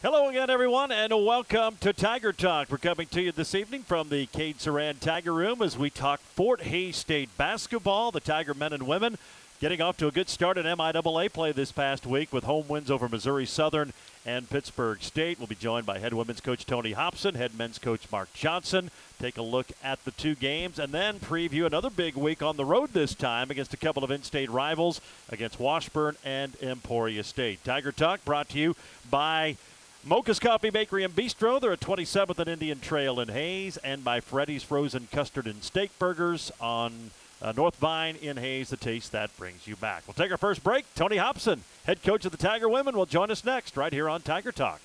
Hello again, everyone, and welcome to Tiger Talk. We're coming to you this evening from the Cade Saran Tiger Room as we talk Fort Hays State basketball. The Tiger men and women getting off to a good start in MIAA play this past week with home wins over Missouri Southern and Pittsburg State. We'll be joined by head women's coach Tony Hobson, head men's coach Mark Johnson. Take a look at the two games and then preview another big week on the road this time against a couple of in-state rivals against Washburn and Emporia State. Tiger Talk brought to you by Mocha's Coffee Bakery and Bistro. They're at 27th and Indian Trail in Hays, and by Freddy's Frozen Custard and Steak Burgers on North Vine in Hays, the taste that brings you back. We'll take our first break. Tony Hobson, head coach of the Tiger women, will join us next right here on Tiger Talk.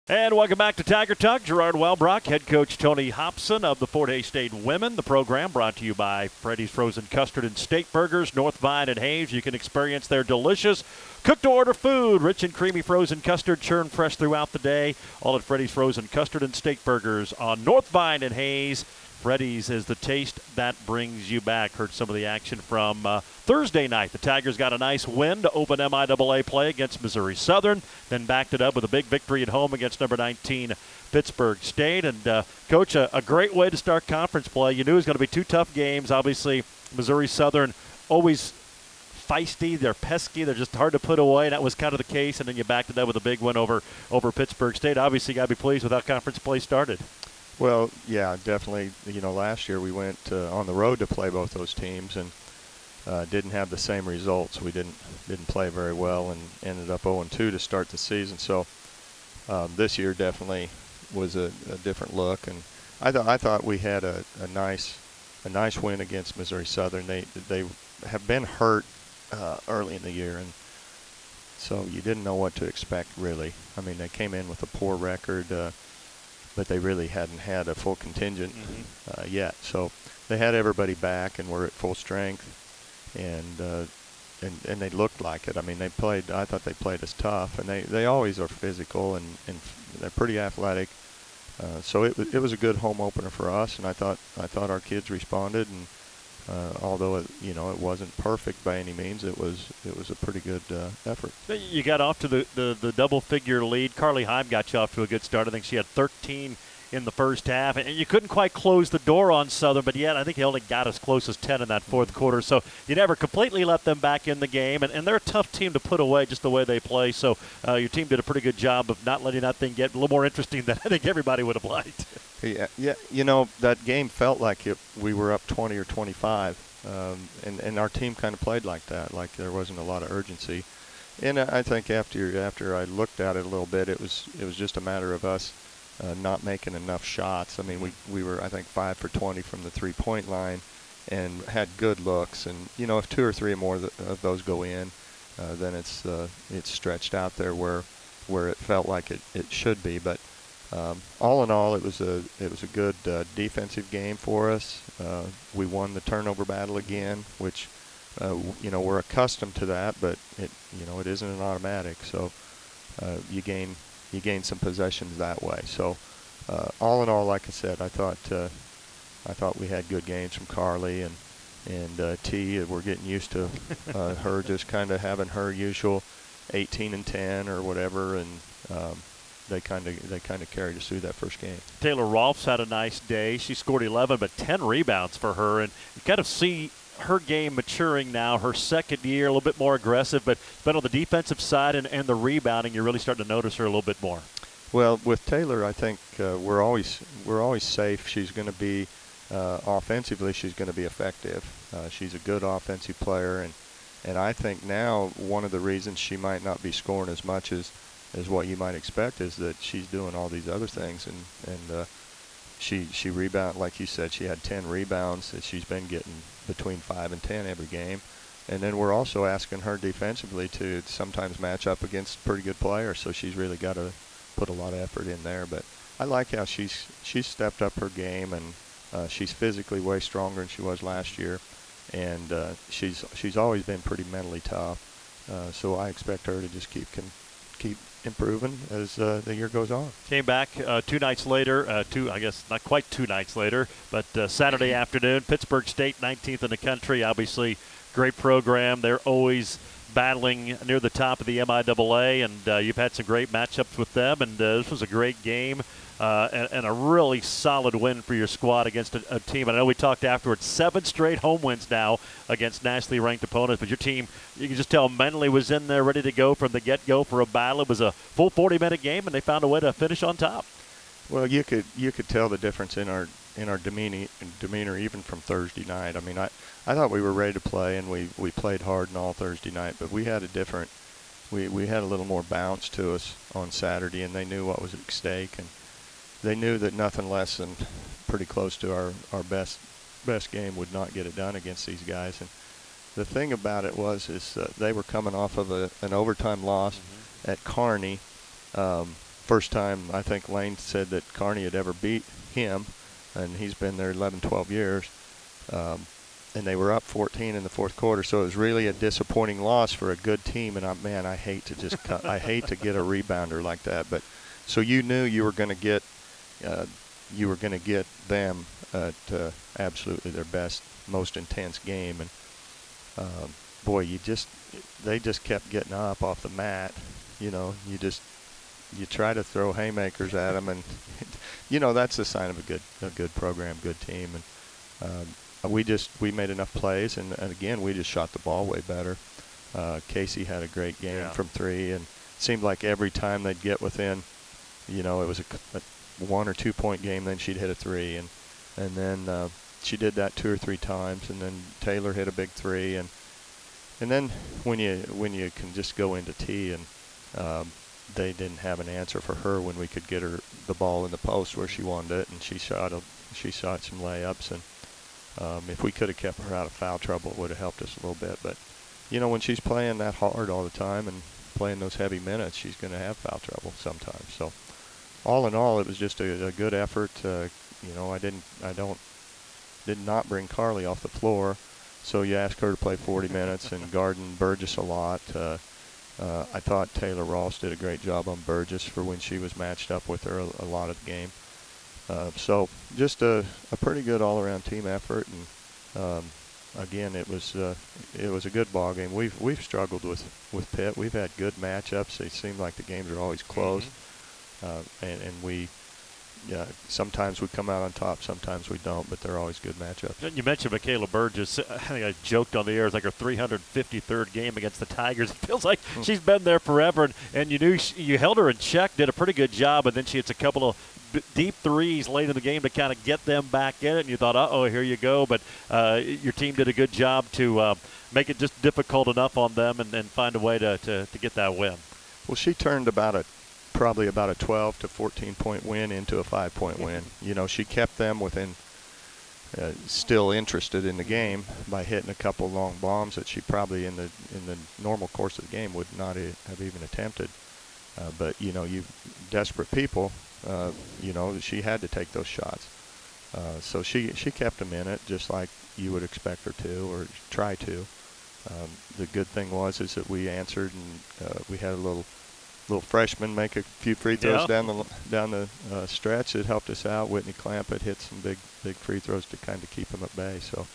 And welcome back to Tiger Talk. Gerard Welbrock, head coach Tony Hobson of the Fort Hays State women. The program brought to you by Freddy's Frozen Custard and Steak Burgers, North Vine and Hays. You can experience their delicious cooked-to-order food, rich and creamy frozen custard, churned fresh throughout the day. All at Freddy's Frozen Custard and Steak Burgers on North Vine and Hays. Freddy's is the taste that brings you back. Heard some of the action from Thursday night. The Tigers got a nice win to open MIAA play against Missouri Southern, then backed it up with a big victory at home against number 19 Pittsburg State. And, Coach, a great way to start conference play. You knew it was going to be two tough games. Obviously, Missouri Southern always feisty, they're pesky, they're just hard to put away, and that was kind of the case. And then you backed it up with a big win over Pittsburg State. Obviously, you got to be pleased with how conference play started. Well, yeah, definitely. You know, last year we went on the road to play both those teams and didn't have the same results. We didn't play very well and ended up 0-2 to start the season. So this year definitely was a different look, and I thought we had a nice win against Missouri Southern. They have been hurt early in the year, and so you didn't know what to expect really. I mean, they came in with a poor record. But they really hadn't had a full contingent yet. So they had everybody back and were at full strength, and they looked like it. I mean, I thought they played us tough, and they always are physical and they're pretty athletic. So it was a good home opener for us, and I thought our kids responded, and although it wasn't perfect by any means, it was a pretty good effort. You got off to the double-figure lead. Carly Heim got you off to a good start. I think she had 13 in the first half, and you couldn't quite close the door on Southern, but yet I think he only got as close as 10 in that fourth quarter. So you never completely let them back in the game, and they're a tough team to put away just the way they play. So your team did a pretty good job of not letting that thing get a little more interesting than I think everybody would have liked. Yeah. You know, that game felt like we were up 20 or 25, and our team kind of played like that, like there wasn't a lot of urgency. And I think after I looked at it a little bit, it was just a matter of us not making enough shots. I mean, we were, I think, 5 for 20 from the three-point line and had good looks. And, you know, if 2 or 3 more of those go in, then it's stretched out there where it felt like it should be. But all in all, it was a good defensive game for us. We won the turnover battle again, which we're accustomed to that, but it isn't an automatic. So you gain some possessions that way. So all in all, like I said, I thought we had good games from Carly and T. We're getting used to her just kind of having her usual 18 and 10 or whatever, and they kind of carried us through that first game. Taylor Rolfs had a nice day. She scored 11, but 10 rebounds for her, and you kind of see her game maturing now, her second year, a little bit more aggressive, but on the defensive side and the rebounding, you're really starting to notice her a little bit more. Well, with Taylor, I think we're always safe. She's going to be offensively, she's going to be effective. She's a good offensive player, and I think now one of the reasons she might not be scoring as much as what you might expect is that she's doing all these other things, and she rebound, like you said, she had 10 rebounds that she's been getting between 5 and 10 every game. And then we're also asking her defensively to sometimes match up against pretty good players, so she's really got to put a lot of effort in there. But I like how she's stepped up her game, and she's physically way stronger than she was last year, and she's always been pretty mentally tough. So I expect her to just keep improving as the year goes on. Came back 2 nights later, I guess not quite 2 nights later, but Saturday afternoon, Pittsburg State 19th in the country. Obviously, great program. They're always battling near the top of the MIAA, and you've had some great matchups with them, and this was a great game. And a really solid win for your squad against a team. And I know we talked afterwards, 7 straight home wins now against nationally ranked opponents. But your team, you can just tell mentally was in there ready to go from the get-go for a battle. It was a full 40-minute game, and they found a way to finish on top. Well, you could tell the difference in our demeanor even from Thursday night. I mean, I thought we were ready to play, and we played hard and all Thursday night. But we had we had a little more bounce to us on Saturday, and they knew what was at stake. And they knew that nothing less than pretty close to our best game would not get it done against these guys. And the thing about it is they were coming off of an overtime loss at Kearney. First time I think Lane said that Kearney had ever beat him, and he's been there 11, 12 years. And they were up 14 in the fourth quarter, so it was really a disappointing loss for a good team. And I hate to just I hate to get a rebounder like that. But so you knew you were going to get them at absolutely their best, most intense game, and boy, they just kept getting up off the mat. You know, you try to throw haymakers at them, and you know that's the sign of a good program, good team. And we made enough plays, and again we just shot the ball way better. Casey had a great game from 3, and it seemed like every time they'd get within, you know, it was a 1 or 2 point game, then she'd hit a 3, and then she did that 2 or 3 times, and then Taylor hit a big 3, and then when you can just go into T, and they didn't have an answer for her when we could get her the ball in the post where she wanted it, and she shot some layups, and if we could have kept her out of foul trouble, it would have helped us a little bit. But you know, when she's playing that hard all the time and playing those heavy minutes, she's going to have foul trouble sometimes. So all in all, it was just a good effort. You know, I did not bring Carly off the floor, so you ask her to play 40 minutes and Garden Burgess a lot. I thought Taylor Ross did a great job on Burgess for when she was matched up with her a lot of the game. So just a pretty good all-around team effort, and again, it was a good ball game. We've struggled with Pitt. We've had good matchups. It seemed like the games are always close. And we sometimes we come out on top, sometimes we don't, but they're always good matchups. You mentioned Michaela Burgess. I think I joked on the air. It's like her 353rd game against the Tigers. It feels like she's been there forever, and you knew you held her in check, did a pretty good job, and then she hits a couple of deep threes late in the game to kind of get them back in it, and you thought, uh-oh, here you go. But your team did a good job to make it just difficult enough on them and find a way to get that win. Well, she turned probably about a 12 to 14 point win into a 5-point win. You know, she kept them within, still interested in the game by hitting a couple long bombs that she probably in the normal course of the game would not have even attempted. But you know, you desperate people, you know, she had to take those shots. So she kept them in it just like you would expect her to, or try to. The good thing was that we answered, and we had a little freshman make a few free throws down the stretch. It helped us out. Whitney Clampett hit some big free throws to kind of keep them at bay. So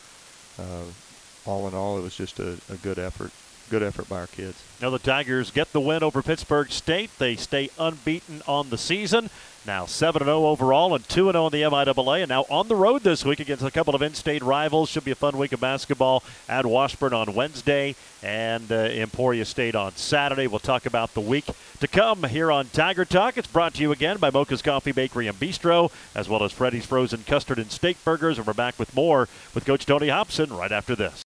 all in all, it was just a good effort. Good effort by our kids. Now the Tigers get the win over Pittsburg State. They stay unbeaten on the season. Now 7-0 overall and 2-0 in the MIAA. And now on the road this week against a couple of in-state rivals. Should be a fun week of basketball at Washburn on Wednesday and Emporia State on Saturday. We'll talk about the week to come here on Tiger Talk. It's brought to you again by Mocha's Coffee, Bakery, and Bistro, as well as Freddy's Frozen Custard and Steak Burgers. And we're back with more with Coach Tony Hobson right after this.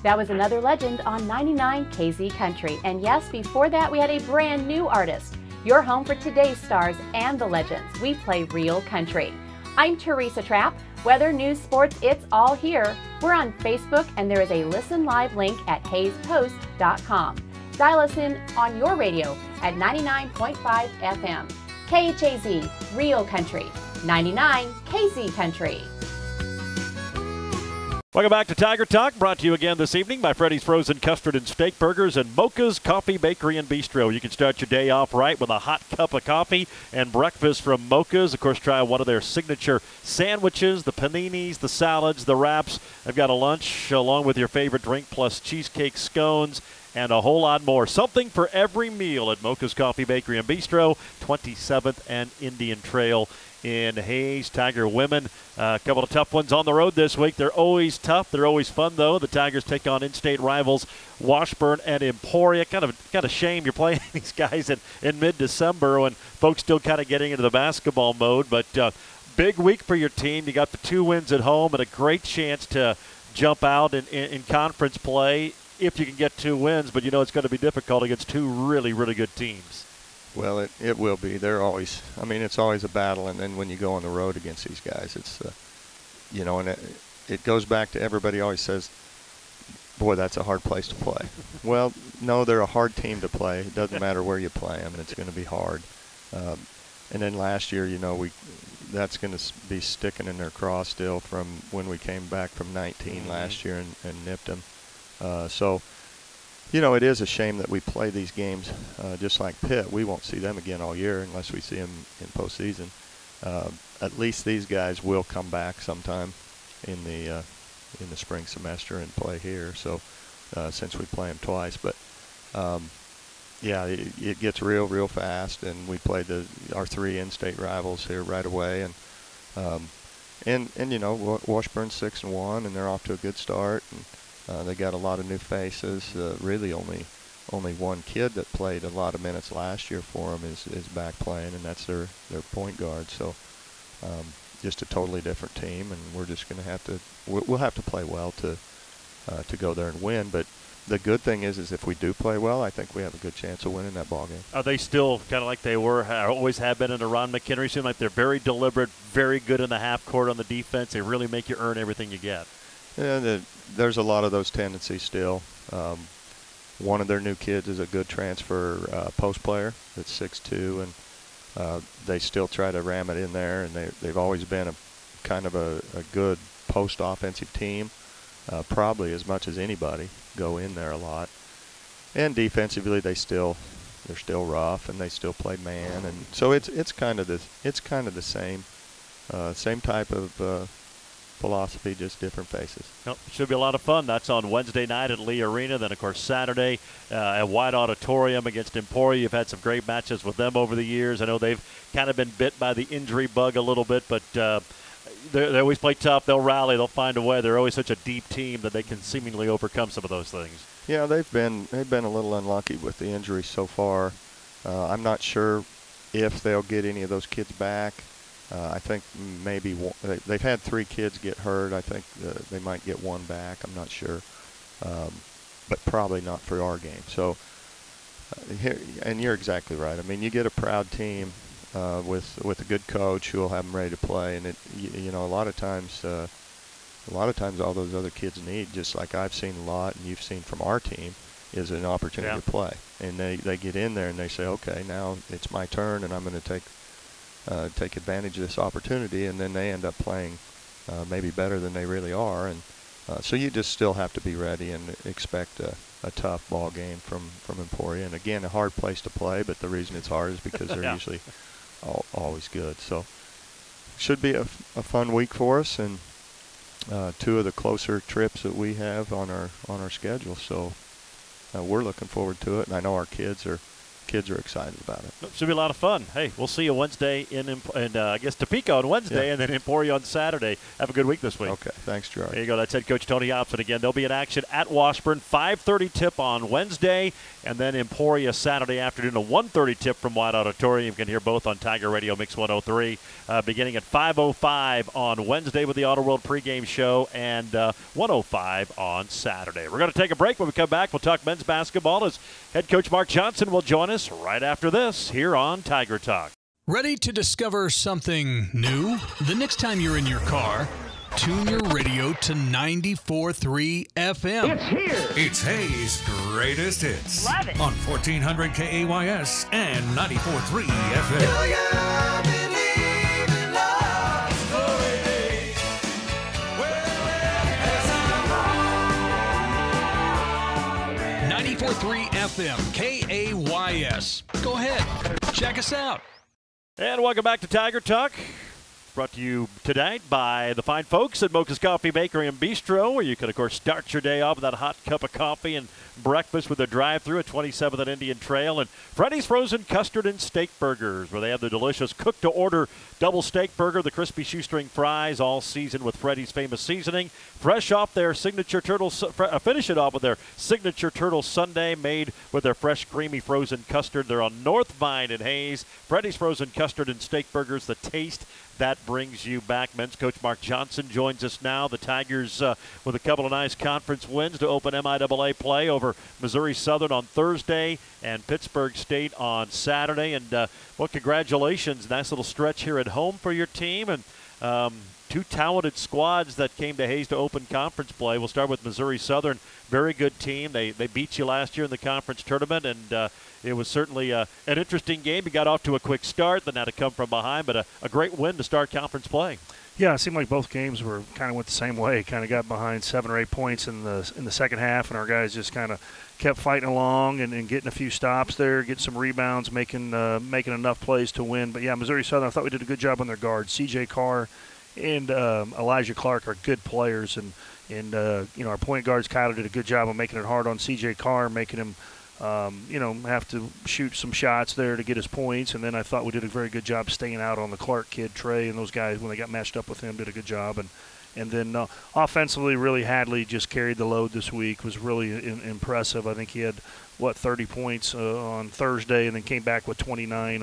That was another legend on 99 KZ Country. And yes, before that, we had a brand new artist. Your home for today's stars and the legends. We play real country. I'm Teresa Trapp. Weather, news, sports, it's all here. We're on Facebook, and there is a listen live link at hayespost.com. Dial us in on your radio at 99.5 FM. KHAZ, Real Country. 99 KZ Country. Welcome back to Tiger Talk, brought to you again this evening by Freddy's Frozen Custard and Steak Burgers and Mocha's Coffee Bakery and Bistro. You can start your day off right with a hot cup of coffee and breakfast from Mocha's. Of course, try one of their signature sandwiches, the paninis, the salads, the wraps. They've got a lunch along with your favorite drink, plus cheesecake scones, and a whole lot more. Something for every meal at Mocha's Coffee Bakery and Bistro, 27th and Indian Trail in Hayes. Tiger women, a couple of tough ones on the road this week. They're always tough. They're always fun, though. The Tigers take on in-state rivals Washburn and Emporia. Kind of shame you're playing these guys in mid-December when folks still kind of getting into the basketball mode. But big week for your team. You got the 2 wins at home and a great chance to jump out in conference play if you can get 2 wins. But you know it's going to be difficult against 2 really, really good teams. Well, it will be. They're always, I mean, it's always a battle. And then when you go on the road against these guys, it's, you know, and it goes back to everybody always says, boy, that's a hard place to play. Well, no, they're a hard team to play. It doesn't matter where you play them. It's going to be hard. And then last year, you know, that's going to be sticking in their craw still from when we came back from 19 last year and nipped them. So, you know, it is a shame that we play these games just like Pitt. We won't see them again all year unless we see them in postseason. At least these guys will come back sometime in the spring semester and play here. So since we play them twice, but yeah, it gets real fast, and we played our 3 in-state rivals here right away, and you know, Washburn's 6-1, and they're off to a good start. And, they got a lot of new faces. Really only one kid that played a lot of minutes last year for them is back playing, and that's their point guard. So just a totally different team, and we're just going to have to we'll have to play well to go there and win. But the good thing is if we do play well, I think we have a good chance of winning that ball game. Are they still kind of like they were, always have been under Ron McHenry? Seem like they're very deliberate, very good in the half court on the defense. They really make you earn everything you get. Yeah, there's a lot of those tendencies still. One of their new kids is a good transfer post player that's 6'2", and they still try to ram it in there, and they've always been a kind of a good post offensive team, probably as much as anybody, go in there a lot. And defensively, they're still rough, and they still play man, and so it's kind of the same type of philosophy, just different faces. Well, should be a lot of fun. That's on Wednesday night at Lee Arena. Then, of course, Saturday at White Auditorium against Emporia. You've had some great matches with them over the years. I know they've kind of been bit by the injury bug a little bit, but they always play tough. They'll rally. They'll find a way. They're always such a deep team that they can seemingly overcome some of those things. Yeah, they've been a little unlucky with the injuries so far. I'm not sure if they'll get any of those kids back. I think maybe they've had 3 kids get hurt. I think they might get 1 back. I'm not sure, but probably not for our game. So, and you're exactly right. I mean, you get a proud team with a good coach who will have them ready to play, and you know, a lot of times all those other kids need, just like I've seen a lot, and you've seen from our team, is an opportunity to play. And they get in there and they say, okay, now it's my turn, and I'm going to take advantage of this opportunity, and then they end up playing maybe better than they really are, and so you just still have to be ready and expect a tough ball game from Emporia. And again, a hard place to play, but the reason it's hard is because they're usually always good. So should be a fun week for us, and 2 of the closer trips that we have on our schedule. So we're looking forward to it, and I know our kids are excited about it. Should be a lot of fun. Hey, we'll see you Wednesday in I guess Topeka on Wednesday, and then Emporia on Saturday. Have a good week this week. Okay, thanks, Gerard. There you go. That's head coach Tony Hobson again. They'll be in action at Washburn, 5:30 tip on Wednesday, and then Emporia Saturday afternoon, a 1:30 tip from White Auditorium. You can hear both on Tiger Radio Mix 103, beginning at 5:05 on Wednesday with the Auto World pregame show, and 1:05 on Saturday. We're going to take a break. When we come back, we'll talk men's basketball as head coach Mark Johnson will join us right after this here on Tiger Talk. Ready to discover something new? The next time you're in your car, Tune your radio to 94.3 FM. It's here. It's Hayes' greatest hits. Love it. On 1400 KAYS and 94.3 FM. Do you believe in love? Glory days. Well, 94.3 FM, KAYS. Go ahead, check us out. And welcome back to Tiger Talk. Brought to you tonight by the fine folks at Mocha's Coffee Bakery and Bistro, where you can, of course, start your day off with that hot cup of coffee and breakfast with a drive-thru at 27th and Indian Trail. And Freddy's Frozen Custard and Steak Burgers, where they have the delicious cook-to-order double steak burger, the crispy shoestring fries, all seasoned with Freddy's famous seasoning. Fresh off their signature turtle, finish it off with their signature turtle sundae made with their fresh, creamy frozen custard. They're on North Vine in Hayes. Freddy's Frozen Custard and Steak Burgers, the taste that brings you back. Men's coach Mark Johnson joins us now. The Tigers with a couple of nice conference wins to open MIAA play over Missouri Southern on Thursday and Pittsburgh State on Saturday. And, well, congratulations. Nice little stretch here at home for your team. And two talented squads that came to Hayes to open conference play. We'll start with Missouri Southern. Very good team. They beat you last year in the conference tournament, and it was certainly an interesting game. You got off to a quick start, then had to come from behind, but a great win to start conference play. Yeah, it seemed like both games were kind of went the same way. Kind of got behind 7 or 8 points in the second half, and our guys just kind of kept fighting along and getting a few stops there, getting some rebounds, making enough plays to win. But yeah, Missouri Southern, I thought we did a good job on their guards. C.J. Carr and Elijah Clark are good players, and our point guards Kyler did a good job of making it hard on C.J. Carr, making him have to shoot some shots there to get his points. And then I thought we did a very good job staying out on the Clark kid, Trey, and those guys, when they got matched up with him, did a good job. And then offensively, really Hadley just carried the load this week, was really impressive. I think he had, 30 points on Thursday, and then came back with 29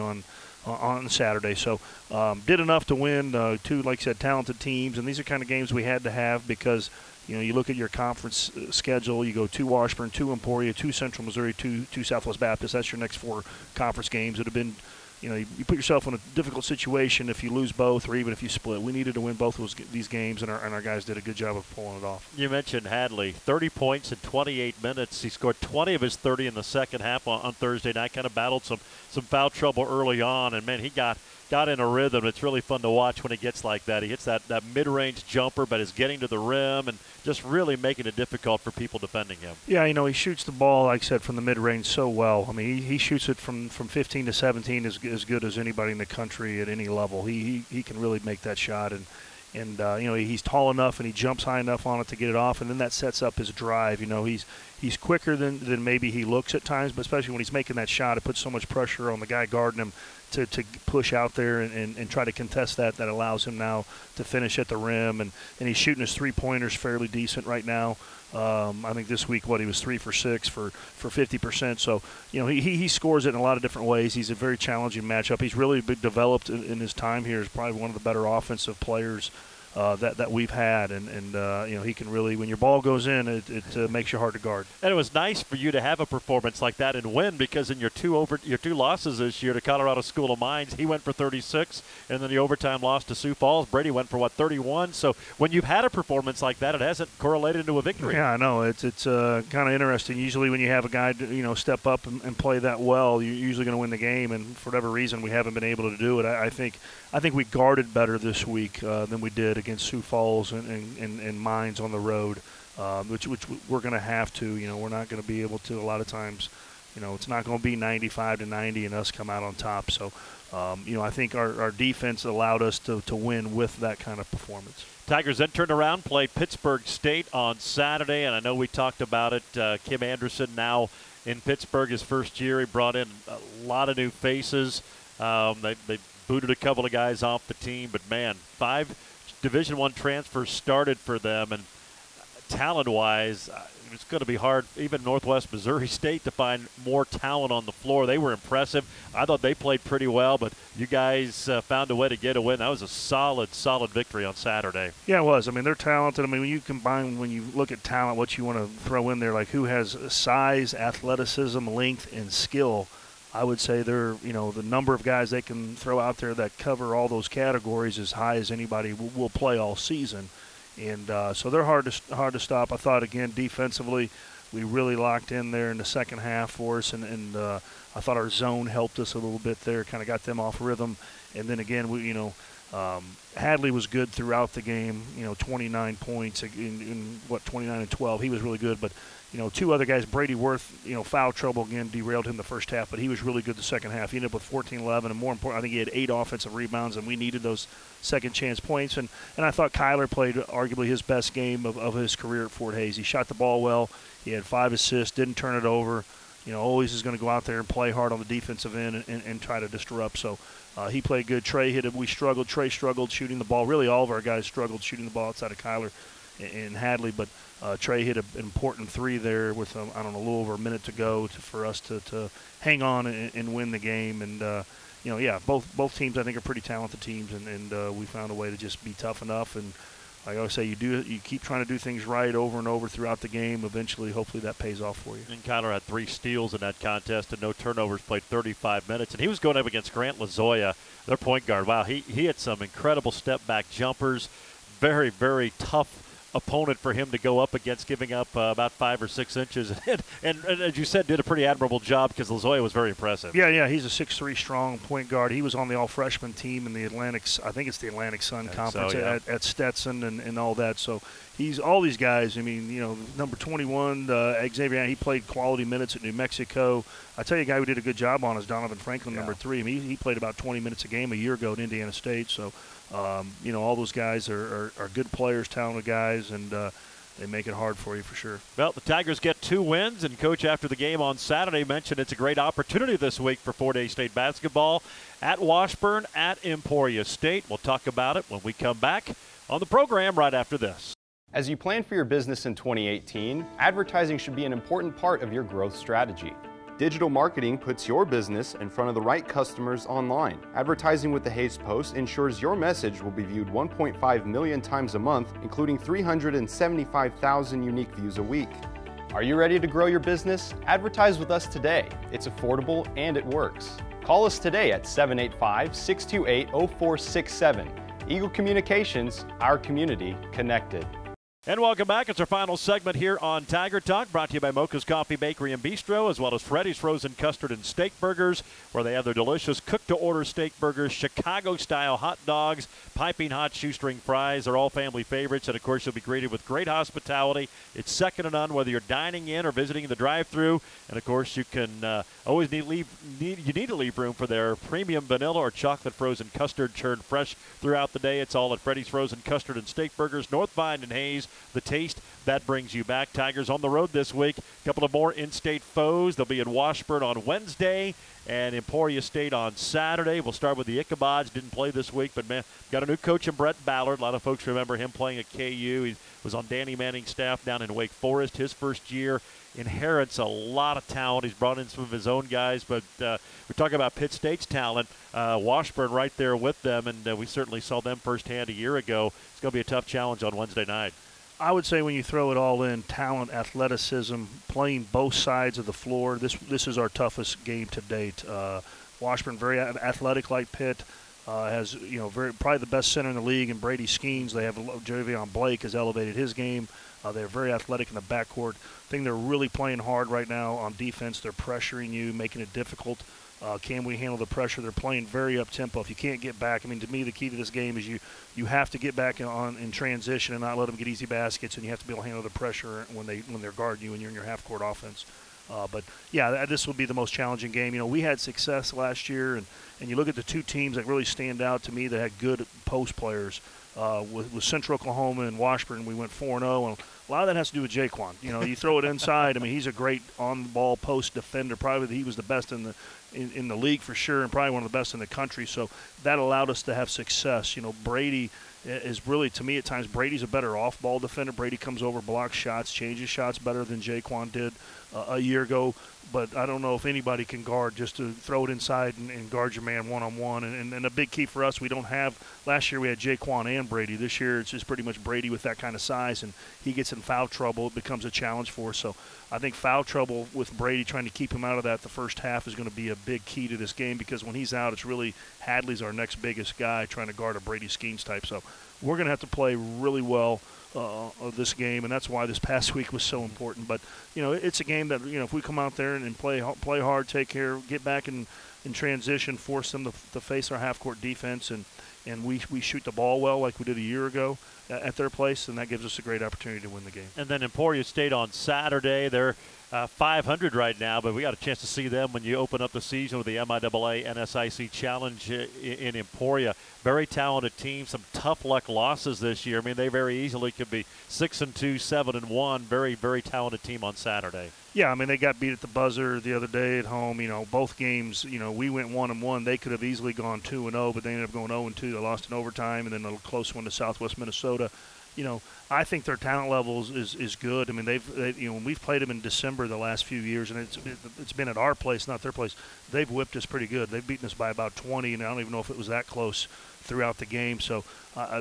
on Saturday. So did enough to win two, like I said, talented teams. And these are kind of games we had to have because, you look at your conference schedule, you go 2 Washburn, 2 Emporia, 2 Central Missouri, 2 Southwest Baptist. That's your next 4 conference games. It would have been, you put yourself in a difficult situation if you lose both or even if you split. We needed to win both of these games, and our guys did a good job of pulling it off. You mentioned Hadley, 30 points in 28 minutes. He scored 20 of his 30 in the second half on Thursday night, kind of battled some foul trouble early on, and, man, he got in a rhythm. It's really fun to watch when he gets like that. He hits that mid-range jumper, but is getting to the rim and just really making it difficult for people defending him. Yeah, he shoots the ball, like I said, from the mid-range so well. I mean, he shoots it from 15 to 17 as good as anybody in the country at any level. He can really make that shot, and he's tall enough and he jumps high enough on it to get it off, and then that sets up his drive. He's quicker than maybe he looks at times, but especially when he's making that shot, it puts so much pressure on the guy guarding him to push out there and try to contest that allows him now to finish at the rim. And he's shooting his three-pointers fairly decent right now. I think this week, he was 3 for 6 for 50%. So, he scores it in a lot of different ways. He's a very challenging matchup. He's really been developed in his time here. He's probably one of the better offensive players that we've had, and he can really, when your ball goes in, it makes you hard to guard. And it was nice for you to have a performance like that and win, because in your two losses this year to Colorado School of Mines, he went for 36, and then the overtime loss to Sioux Falls, Brady went for 31. So when you've had a performance like that, it hasn't correlated into a victory. Yeah, I know. It's kind of interesting. Usually when you have a guy step up and play that well, you're usually going to win the game, and for whatever reason we haven't been able to do it. I think we guarded better this week than we did against Sioux Falls and Mines on the road, which we're going to have to. We're not going to be able to a lot of times. It's not going to be 95-90 and us come out on top. So, I think our defense allowed us to win with that kind of performance. Tigers then turned around, played Pittsburgh State on Saturday, and I know we talked about it. Kim Anderson now in Pittsburgh his first year. He brought in a lot of new faces. They booted a couple of guys off the team, but, man, 5 Division I transfers started for them, and talent-wise, it's going to be hard, even Northwest Missouri State, to find more talent on the floor. They were impressive. I thought they played pretty well, but you guys found a way to get a win. That was a solid victory on Saturday. Yeah, it was. I mean, they're talented. I mean, when you look at talent, what you want to throw in there, like who has size, athleticism, length, and skill, I would say they're, the number of guys they can throw out there that cover all those categories as high as anybody will play all season. And so they're hard to stop. I thought, again, defensively, we really locked in there in the second half for us, and I thought our zone helped us a little bit there, kind of got them off rhythm. And then again, Hadley was good throughout the game. 29 points in 29 and 12. He was really good, but two other guys, Brady Worth, foul trouble again derailed him the first half, but he was really good the second half. He ended up with 14-11, and more important, I think he had 8 offensive rebounds, and we needed those second chance points. And I thought Kyler played arguably his best game of his career at Fort Hays. He shot the ball well. He had 5 assists, didn't turn it over. Always is going to go out there and play hard on the defensive end and try to disrupt. So he played good. Trey hit it. We struggled. Trey struggled shooting the ball. Really, all of our guys struggled shooting the ball outside of Kyler and Hadley. But Trey hit an important 3 there with, a little over a minute to go for us to hang on and win the game. And, both teams I think are pretty talented teams, and we found a way to just be tough enough. And like I always say, you keep trying to do things right over and over throughout the game. Eventually, hopefully, that pays off for you. And Kyler had 3 steals in that contest and no turnovers, played 35 minutes. And he was going up against Grant Lazoya, their point guard. Wow, he had some incredible step-back jumpers. Very, very tough opponent for him to go up against, giving up about 5 or 6 inches. and as you said, did a pretty admirable job because Lazoya was very impressive. Yeah, he's a 6'3" strong point guard. He was on the all-freshman team in the Atlantic Sun Conference at Stetson and all that. So he's all these guys. I mean, number 21, Xavier, he played quality minutes at New Mexico. I tell you, a guy who did a good job on is Donovan Franklin, number 3. I mean, he played about 20 minutes a game a year ago at Indiana State. So, all those guys are good players, talented guys, and they make it hard for you for sure. Well, the Tigers get 2 wins, and Coach after the game on Saturday mentioned it's a great opportunity this week for Fort Hays State basketball at Washburn, at Emporia State. We'll talk about it when we come back on the program right after this. As you plan for your business in 2018, advertising should be an important part of your growth strategy. Digital marketing puts your business in front of the right customers online. Advertising with the Hays Post ensures your message will be viewed 1.5 million times a month, including 375,000 unique views a week. Are you ready to grow your business? Advertise with us today. It's affordable and it works. Call us today at 785-628-0467. Eagle Communications, our community connected. And welcome back. It's our final segment here on Tiger Talk, brought to you by Mocha's Coffee, Bakery, and Bistro, as well as Freddy's Frozen Custard and Steak Burgers, where they have their delicious cook-to-order steak burgers, Chicago-style hot dogs, piping hot shoestring fries. They're all family favorites, and, of course, you'll be greeted with great hospitality. It's second to none, whether you're dining in or visiting the drive-thru. And, of course, you can always need to leave room for their premium vanilla or chocolate frozen custard churned fresh throughout the day. It's all at Freddy's Frozen Custard and Steak Burgers, North Vine and Hays. The taste that brings you back. Tigers on the road this week. A couple of more in-state foes. They'll be in Washburn on Wednesday and Emporia State on Saturday. We'll start with the Ichabods. Didn't play this week, but man, got a new coach in Brett Ballard. A lot of folks remember him playing at KU. He was on Danny Manning's staff down in Wake Forest. His first year inherits a lot of talent. He's brought in some of his own guys, but we're talking about Pitt State's talent. Washburn right there with them, and we certainly saw them firsthand a year ago. It's going to be a tough challenge on Wednesday night. I would say when you throw it all in, talent, athleticism, playing both sides of the floor, this is our toughest game to date. Washburn, very athletic like Pitt, has probably the best center in the league, and Brady Skeens. They have Javion Blake has elevated his game. They're very athletic in the backcourt. I think they're really playing hard right now on defense. They're pressuring you, making it difficult. Can we handle the pressure? They're playing very up-tempo. If you can't get back, I mean, to me, the key to this game is you have to get back in transition and not let them get easy baskets, and you have to be able to handle the pressure when they're guarding you and you're in your half-court offense. But, yeah, this will be the most challenging game. We had success last year, and you look at the two teams that really stand out to me that had good post players. With Central Oklahoma and Washburn, we went 4-0, and a lot of that has to do with Jaquan. You throw it inside. I mean, he's a great on-ball post defender. Probably he was the best in the league for sure, and probably one of the best in the country. So that allowed us to have success. Brady is really, to me at times, Brady's a better off-ball defender. Brady comes over, blocks shots, changes shots better than Jaquan did a year ago. But I don't know if anybody can guard just to throw it inside and guard your man one-on-one. And a big key for us, we don't have – last year we had Jaquan and Brady. This year it's just pretty much Brady with that kind of size, and he gets in foul trouble. It becomes a challenge for us. So I think foul trouble with Brady, trying to keep him out of that the first half, is going to be a big key to this game, because when he's out, it's really Hadley's our next biggest guy trying to guard a Brady Skeens type. So we're going to have to play really well of this game, and that's why this past week was so important. But, it's a game that, if we come out there and play hard, take care, get back in transition, force them to face our half-court defense, and we shoot the ball well like we did a year ago at their place, and that gives us a great opportunity to win the game. And then Emporia State on Saturday, they're 500 right now, but we got a chance to see them when you open up the season with the MIAA NSIC Challenge in Emporia. Very talented team, some tough luck losses this year. I mean, they very easily could be 6-2, 7-1. Very, very talented team on Saturday. Yeah, I mean, they got beat at the buzzer the other day at home. Both games, we went 1-1. They could have easily gone 2-0, but they ended up going 0-2. They lost in overtime, and then a close one to Southwest Minnesota. I think their talent level is good. I mean, when we've played them in December the last few years, and it's been at our place, not their place. They've whipped us pretty good. They've beaten us by about 20, and I don't even know if it was that close throughout the game. So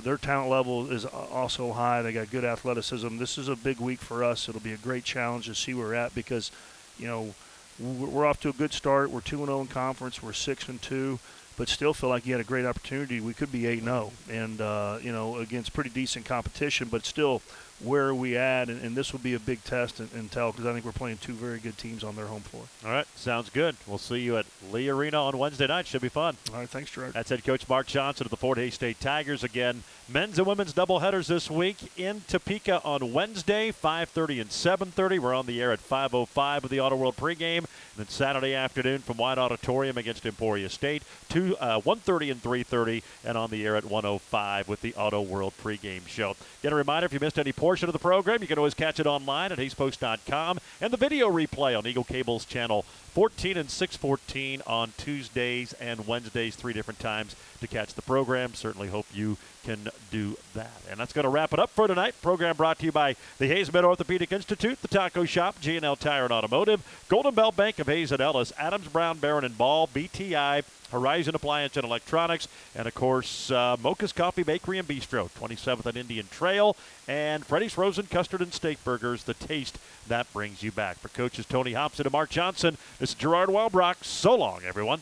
their talent level is also high. They got good athleticism. This is a big week for us. It'll be a great challenge to see where we're at because, we're off to a good start. We're 2-0 in conference. We're 6-2. But still feel like you had a great opportunity. We could be 8-0 and, against pretty decent competition, but still where are we at? And this will be a big test and tell because I think we're playing two very good teams on their home floor. All right, sounds good. We'll see you at Lee Arena on Wednesday night. Should be fun. All right, thanks, Gerard. That's head coach Mark Johnson of the Fort Hays State Tigers. Again, men's and women's doubleheaders this week in Topeka on Wednesday, 5:30 and 7:30. We're on the air at 5:05 with the Auto World pregame. And then Saturday afternoon from White Auditorium against Emporia State, 1:30 and 3:30, and on the air at 1:05 with the Auto World pregame show. Again, a reminder, if you missed any portion of the program, you can always catch it online at HaysPost.com and the video replay on Eagle Cable's channel 14 and 614 on Tuesdays and Wednesdays, 3 different times to catch the program. Certainly hope you can do that. And that's going to wrap it up for tonight. Program brought to you by the Hayes Med Orthopedic Institute, the Taco Shop, G&L Tire and Automotive, Golden Belt Bank of Hayes and Ellis, Adams, Brown, Barron and Ball, BTI, Horizon Appliance and Electronics, and, of course, Mocha's Coffee Bakery and Bistro, 27th and Indian Trail, and Freddy's Frozen Custard and Steak Burgers, the taste that brings you back. For coaches Tony Hobson and Mark Johnson, this is Gerard Wellbrock. So long, everyone.